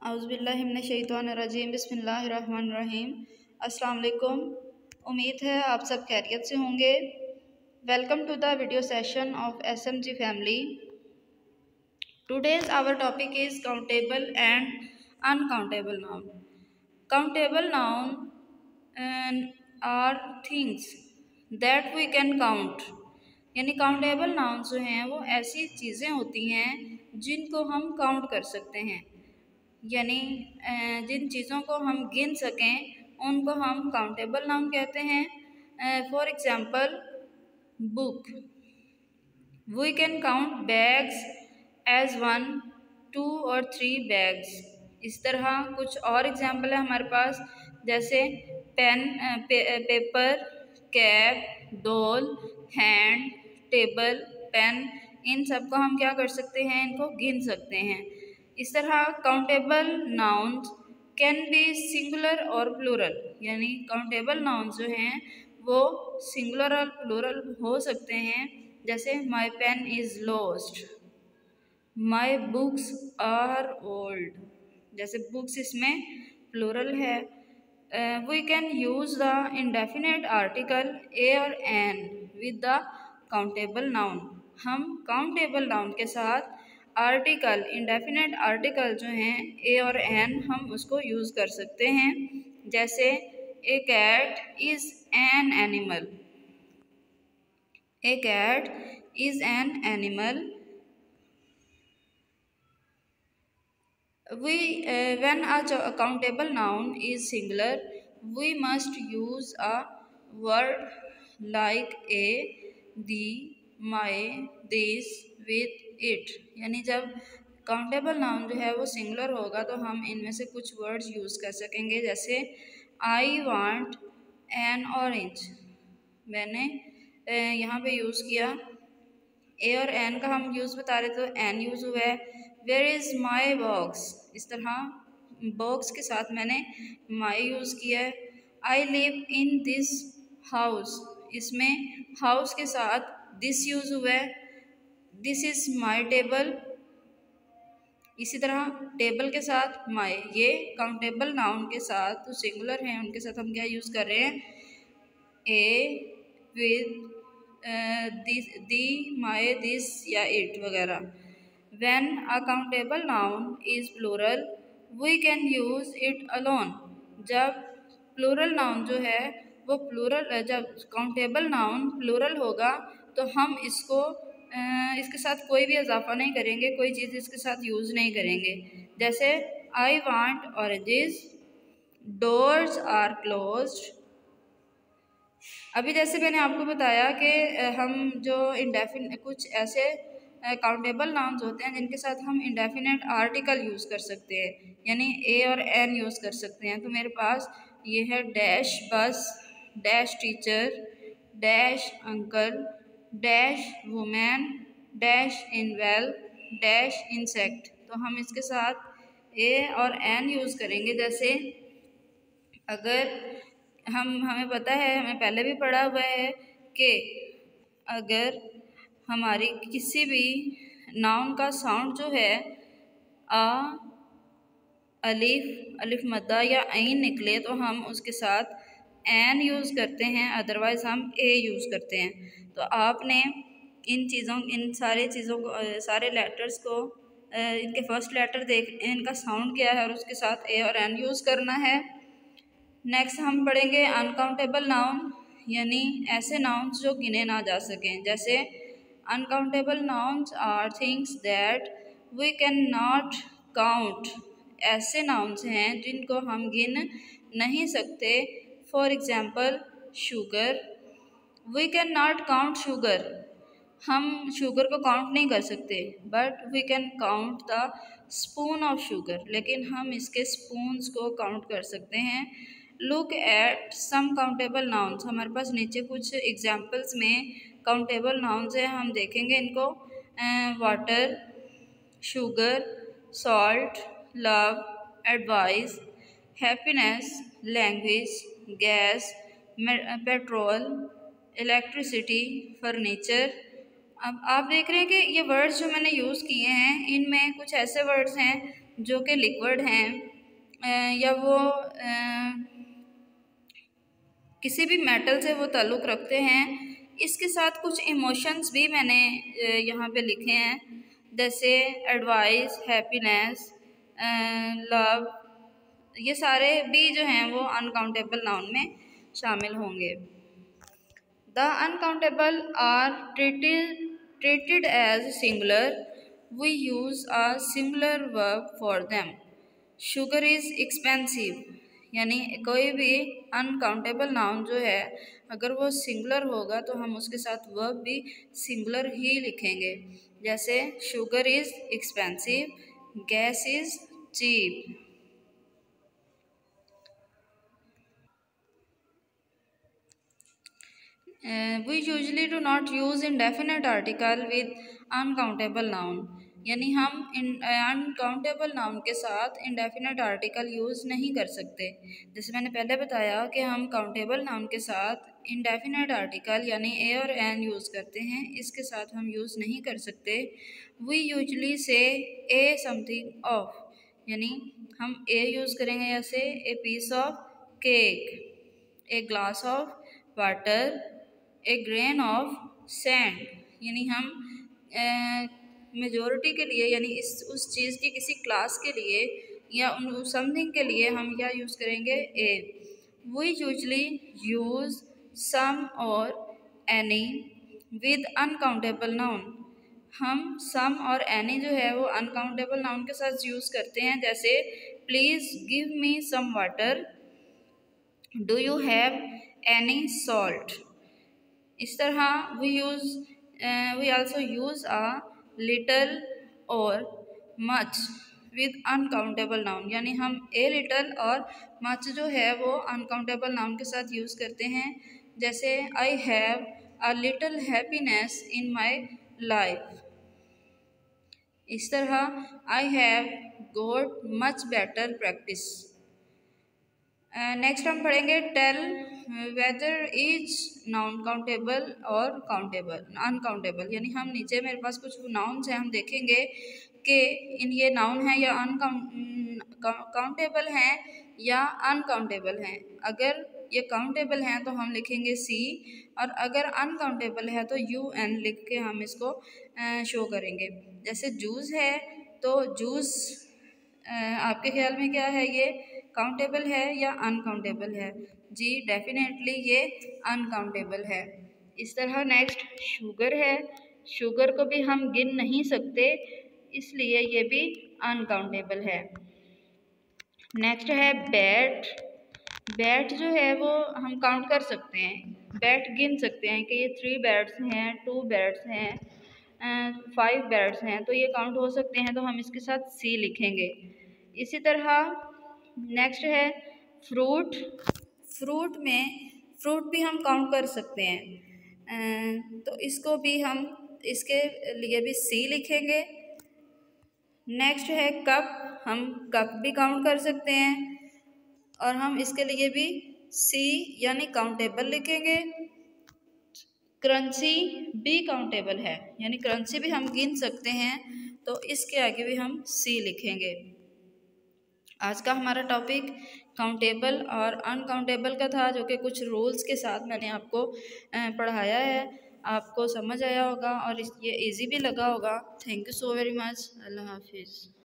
औज़ुबिल्लाहिमिनश्शैतानिर्रजीम बिस्मिल्लाहिर्रहमानिर्रहीम। अस्सलाम वालेकुम। उम्मीद है आप सब खैरियत से होंगे। Welcome to the video session of SMG family. Today's our topic is countable and uncountable noun. Countable noun are things that we can count, यानी काउंटेबल नाउन जो हैं वो ऐसी चीज़ें होती हैं जिनको हम काउंट कर सकते हैं, यानी जिन चीज़ों को हम गिन सकें उनको हम काउंटेबल नाउन कहते हैं। For example book, we can count bags as 1, 2 और 3 बैग्स। इस तरह कुछ और एग्जाम्पल है हमारे पास, जैसे pen, paper, cap, doll, hand, table, pen. इन सब को हम क्या कर सकते हैं, इनको गिन सकते हैं। इस तरह countable nouns can be singular और प्लूरल, यानी काउंटेबल नाउन्स जो हैं वो सिंगुलर और प्लूरल हो सकते हैं। जैसे my pen is lost, my books are old. जैसे बुक्स इसमें प्लूरल है। We can use the indefinite article a और an with the countable noun. हम काउंटेबल नाउन के साथ आर्टिकल, इंडेफिनेट आर्टिकल जो हैं ए और एन, हम उसको यूज़ कर सकते हैं। जैसे a cat is an animal, a cat is an animal. When a countable noun is singular, we must use a word like a, the, my, this, with, it। यानी जब काउंटेबल नाउन जो है वो singular होगा तो हम इनमें से कुछ वर्ड्स यूज़ कर सकेंगे। जैसे आई वांट एन ऑरेंज, मैंने यहाँ पे यूज़ किया। ए और एन का हम यूज़ बता रहे तो एन यूज़ हुआ है। वेयर इज़ माई बॉक्स, इस तरह बॉक्स के साथ मैंने माई यूज़ किया है। I live in this house, इसमें हाउस के साथ दिस यूज़ हुआ है। दिस इज़ माई टेबल, इसी तरह टेबल के साथ माई। ये काउंटेबल नाउन के साथ तो सिंगुलर हैं, उनके साथ हम क्या यूज़ कर रहे हैं, ए with this, the, my, this या इट वगैरह। When a countable noun is plural, we can use it alone। जब प्लूरल नाउन जो है वो प्लूरल, जब काउंटेबल नाउन प्लूरल होगा तो हम इसको इसके साथ कोई भी इजाफा नहीं करेंगे, कोई चीज़ इसके साथ यूज़ नहीं करेंगे। जैसे I want oranges, doors are closed. अभी जैसे मैंने आपको बताया कि हम जो कुछ ऐसे काउंटेबल नाउन्स होते हैं जिनके साथ हम इंडेफिनेट आर्टिकल यूज़ कर सकते हैं, यानी ए और एन यूज़ कर सकते हैं। तो मेरे पास ये है dash bus, dash teacher, dash uncle, dash women, dash inkwell, dash insect. तो हम इसके साथ ए और एन यूज़ करेंगे। जैसे अगर हमें पता है, हमें पहले भी पढ़ा हुआ है कि अगर हमारी किसी भी नाउन का साउंड जो है आ, अलिफ, अलिफ मद्दा या ऐन निकले तो हम उसके साथ एन यूज़ करते हैं, अदरवाइज़ हम ए यूज़ करते हैं। तो आपने इन सारे चीज़ों को, सारे लेटर्स को, इनके फर्स्ट लेटर देख, इनका साउंड क्या है और उसके साथ ए और एन यूज़ करना है। नेक्स्ट हम पढ़ेंगे अनकाउंटेबल नाउन, यानी ऐसे नाउन्स जो गिने ना जा सकें। जैसे uncountable nouns are things that we can not count, ऐसे नाउन्स हैं जिनको हम गिन नहीं सकते। For example sugar, we can not count sugar, हम शुगर को काउंट नहीं कर सकते, but we can count the spoon of sugar, लेकिन हम इसके स्पून्स को काउंट कर सकते हैं। Look at some countable nouns, हमारे पास नीचे कुछ एग्जाम्पल्स में काउंटेबल नाउन्स हैं, हम देखेंगे इनको। Water, sugar, salt, love, advice, happiness, language, gas, petrol, electricity, furniture. अब आप देख रहे हैं कि ये वर्ड्स जो मैंने यूज़ किए हैं इनमें कुछ ऐसे वर्ड्स हैं जो कि लिक्विड हैं या वो किसी भी मेटल से वो ताल्लुक़ रखते हैं। इसके साथ कुछ इमोशंस भी मैंने यहाँ पे लिखे हैं, जैसे एडवाइस, हैप्पीनेस, लव, ये सारे भी जो हैं वो अनकाउंटेबल नाउन में शामिल होंगे। The uncountable are treated as singular. We use a singular verb for them. Sugar is expensive, यानी कोई भी अनकाउंटेबल नाउन जो है अगर वो सिंगुलर होगा तो हम उसके साथ वर्ब भी सिंगुलर ही लिखेंगे। जैसे sugar is expensive, gas is cheap. We usually do not use indefinite article with uncountable noun, यानी हम अनकाउंटेबल नाउन के साथ इंडेफिनेट आर्टिकल यूज़ नहीं कर सकते। जैसे मैंने पहले बताया कि हम काउंटेबल नाउन के साथ इंडेफिनेट आर्टिकल यानी ए और एन यूज़ करते हैं, इसके साथ हम यूज़ नहीं कर सकते। वी यूजली से ए समथिंग ऑफ, यानी हम ए यूज़ करेंगे जैसे a piece of cake, a glass of water, a grain of sand, यानी हम मेजॉरिटी के लिए यानी उस चीज़ की किसी क्लास के लिए या उन समथिंग के लिए हम क्या यूज़ करेंगे, ए। वी यूजली यूज़ सम और एनी विद अनकाउंटेबल नाउन, हम सम और एनी जो है वो अनकाउंटेबल नाउन के साथ यूज़ करते हैं। जैसे please give me some water, do you have any salt. इस तरह we also use a little और मच विद अनकाउंटेबल नाउन, यानी हम ए लिटल और मच जो है वो अनकाउंटेबल नाउन के साथ यूज़ करते हैं। जैसे I have a little happiness in my life. इस तरह I have got much better practice. Next हम पढ़ेंगे tell whether is noun countable और काउंटेबल अनकाउंटेबल, यानी हम नीचे मेरे पास कुछ नाउन्स हैं, हम देखेंगे कि ये नाउन है या काउंटेबल हैं या अनकाउंटेबल हैं। अगर ये काउंटेबल हैं तो हम लिखेंगे सी, और अगर अनकाउंटेबल है तो यू एन लिख के हम इसको शो करेंगे। जैसे जूस है तो जूस आपके ख्याल में क्या है, ये काउंटेबल है या अनकाउंटेबल है? जी डेफिनेटली ये अनकाउंटेबल है। इस तरह नेक्स्ट शुगर है, शुगर को भी हम गिन नहीं सकते, इसलिए ये भी अनकाउंटेबल है। नेक्स्ट है बैट, बैट जो है वो हम काउंट कर सकते हैं, बैट गिन सकते हैं कि ये 3 बैट्स हैं, 2 बैट्स हैं, 5 बैट्स हैं, तो ये काउंट हो सकते हैं, तो हम इसके साथ सी लिखेंगे। इसी तरह नेक्स्ट है फ्रूट, फ्रूट भी हम काउंट कर सकते हैं, तो इसको भी हम इसके लिए भी सी लिखेंगे। नेक्स्ट है कप, हम कप भी काउंट कर सकते हैं और हम इसके लिए भी सी यानी काउंटेबल लिखेंगे। क्रंची भी काउंटेबल है, यानी क्रंची भी हम गिन सकते हैं, तो इसके आगे भी हम सी लिखेंगे। आज का हमारा टॉपिक काउंटेबल और अनकाउंटेबल का था, जो कि कुछ रूल्स के साथ मैंने आपको पढ़ाया है। आपको समझ आया होगा और ये इजी भी लगा होगा। Thank you so very much. अल्लाह हाफिज़।